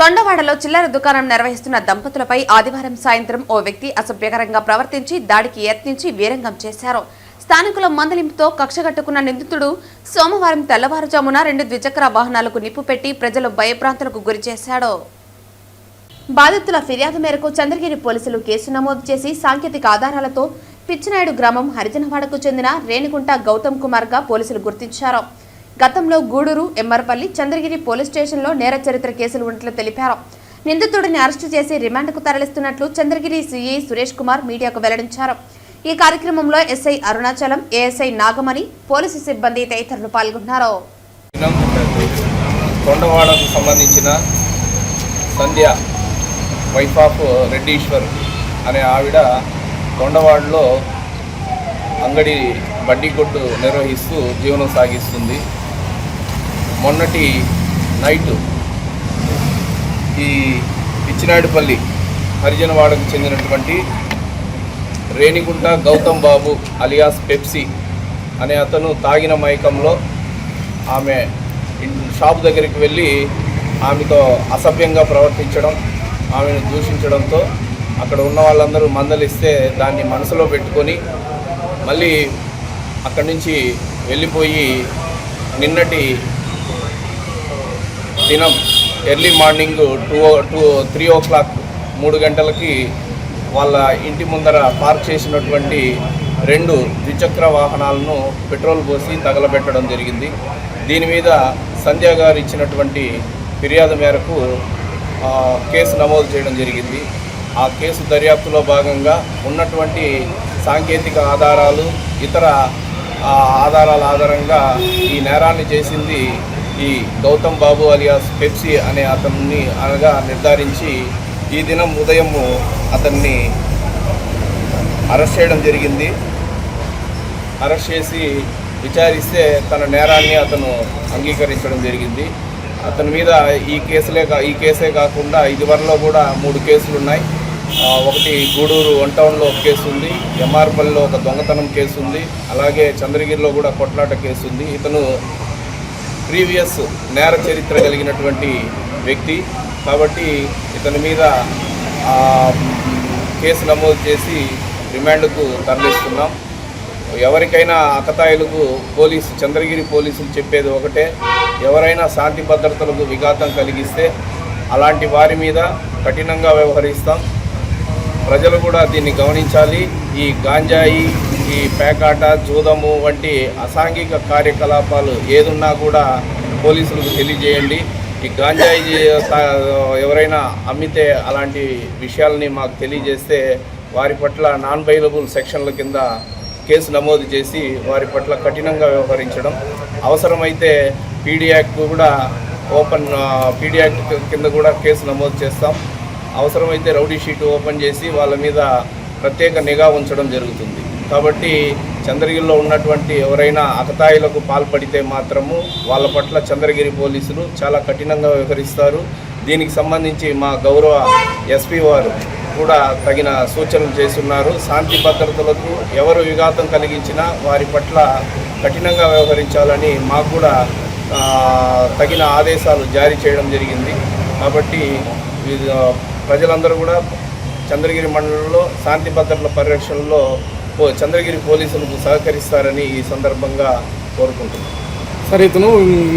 తొండవాడలో చిల్లర దుకాణం నిర్వహిస్తున్న దంపతులపై ఆదివారం సాయంత్రం ఓ వ్యక్తి అసభ్యకరంగా ప్రవర్తించి దాడికి యత్నించి వీరంగం చేశారు. స్థానికుల మందలింపుతో కక్షగట్టుకున్న నిందితుడు సోమవారం తెల్లవారుజామున 2 ద్విచక్ర వాహనాలకు నిప్పు పెట్టి ప్రజలు భయభ్రాంతులకు గురిచేశాడు. బాధితుల ఫిర్యాదు మేరకు చంద్రగిరి పోలీసులు కేసు నమోదు చేసి సాంకేతిక ఆధారాలతో పిచ్చినాయుడు గ్రామం హరిజనవాడకు చెందిన రేణిగుంట గౌతమ్ కుమార్ గా పోలీసులు గుర్తించారు. గతంలో గూడూరు, ఎమ్మర్పల్లి, చంద్రగిరి పోలీస్ స్టేషన్లో నేర చరిత్ర కేసులు ఉన్నట్లు తెలిపారు. నిందితుడిని అరెస్టు చేసి రిమాండ్కు తరలిస్తున్నట్లు చంద్రగిరి సిఐ సురేష్ కుమార్ మీడియాకు వెల్లడించారు. ఈ కార్యక్రమంలో SI Arunachalam, ASI Nagamani, police సిబ్బంది తదితరులు పాల్గొన్నారు. తొండవాడకు సంబంధించిన సంధ్య వైఫ్ ఆఫ్ రెడ్డీశ్వర్ అనే ఆవిడ తొండవాడలో అంగడి బడ్డీ కొట్టు నిర్వహిస్తూ జీవనం సాగిస్తుంది. మొన్నటి నైటు ఈ పిచ్చినాయుడుపల్లి హరిజనవాడకు చెందినటువంటి రేణిగుంట గౌతమ్ బాబు అలియాస్ పెప్సీ అనే అతను తాగిన మైకంలో ఆమె షాప్ దగ్గరికి వెళ్ళి ఆమెతో అసభ్యంగా ప్రవర్తించడం, ఆమెను దూషించడంతో అక్కడ ఉన్న వాళ్ళందరూ మందలిస్తే దాన్ని మనసులో పెట్టుకొని మళ్ళీ అక్కడి నుంచి వెళ్ళిపోయి నిన్నటి దినం ఎర్లీ మార్నింగ్ 3 o'clock 3 గంటలకి వాళ్ళ ఇంటి ముందర పార్క్ చేసినటువంటి 2 ద్విచక్ర వాహనాలను పెట్రోల్ పోసి తగలబెట్టడం జరిగింది. దీని మీద సంధ్య గారు ఇచ్చినటువంటి ఫిర్యాదు మేరకు కేసు నమోదు చేయడం జరిగింది. ఆ కేసు దర్యాప్తులో భాగంగా ఉన్నటువంటి సాంకేతిక ఆధారాలు, ఇతర ఆధారాల ఆధారంగా ఈ నేరాన్ని చేసింది ఈ గౌతమ్ బాబు అలియాస్ పెప్సీ అనే అతన్ని అనగా నిర్ధారించి ఈ దినం ఉదయం అతన్ని అరెస్ట్ చేయడం జరిగింది. అరెస్ట్ చేసి విచారిస్తే తన నేరాన్ని అతను అంగీకరించడం జరిగింది. అతని మీద ఈ కేసే కాకుండా ఇదివరలో కూడా 3 కేసులు ఉన్నాయి. ఒకటి గూడూరు వన్ టౌన్లో ఒక కేసు ఉంది, ఎంఆర్పల్లిలో ఒక దొంగతనం కేసు ఉంది, అలాగే చంద్రగిరిలో కూడా కొట్లాట కేసు ఉంది. ఇతను ప్రీవియస్ నేర చరిత్ర కలిగినటువంటి వ్యక్తి కాబట్టి ఇతని మీద కేసు నమోదు చేసి రిమాండ్కు తరలిస్తున్నాం. ఎవరికైనా అకతాయిలకు చంద్రగిరి పోలీసులు చెప్పేది ఒకటే, ఎవరైనా శాంతి భద్రతలకు విఘాతం కలిగిస్తే అలాంటి వారి మీద కఠినంగా వ్యవహరిస్తాం. ప్రజలు కూడా దీన్ని గమనించాలి. ఈ గాంజాయి, ఈ పేకాట, జూదము వంటి అసాంఘిక కార్యకలాపాలు ఏదున్నా కూడా పోలీసులకు తెలియజేయండి. ఈ గాంజాయి ఎవరైనా అమ్మితే అలాంటి విషయాలని మాకు తెలియజేస్తే వారి పట్ల నాన్ బెయిలబుల్ సెక్షన్ల కింద కేసు నమోదు చేసి వారి పట్ల కఠినంగా వ్యవహరించడం, అవసరమైతే పీడీ యాక్ట్ కింద కూడా కేసు నమోదు చేస్తాం. అవసరమైతే రౌడీ షీట్ ఓపెన్ చేసి వాళ్ళ మీద ప్రత్యేక నిఘా ఉంచడం జరుగుతుంది. కాబట్టి చంద్రగిరిలో ఉన్నటువంటి ఎవరైనా అకతాయిలకు పాల్పడితే మాత్రము వాళ్ళ పట్ల చంద్రగిరి పోలీసులు చాలా కఠినంగా వ్యవహరిస్తారు. దీనికి సంబంధించి మా గౌరవ ఎస్పీ వారు కూడా తగిన సూచనలు చేస్తున్నారు. శాంతి భద్రతలకు ఎవరు విఘాతం కలిగించినా వారి పట్ల కఠినంగా వ్యవహరించాలని మాకు కూడా తగిన ఆదేశాలు జారీ చేయడం జరిగింది. కాబట్టి ప్రజలందరూ కూడా చంద్రగిరి మండలంలో శాంతి భద్రతల పరిరక్షణలో చంద్రగిరి పోలీసులకు సహకరిస్తారని ఈ సందర్భంగా కోరుకుంటున్నాను. సరే, ఇతను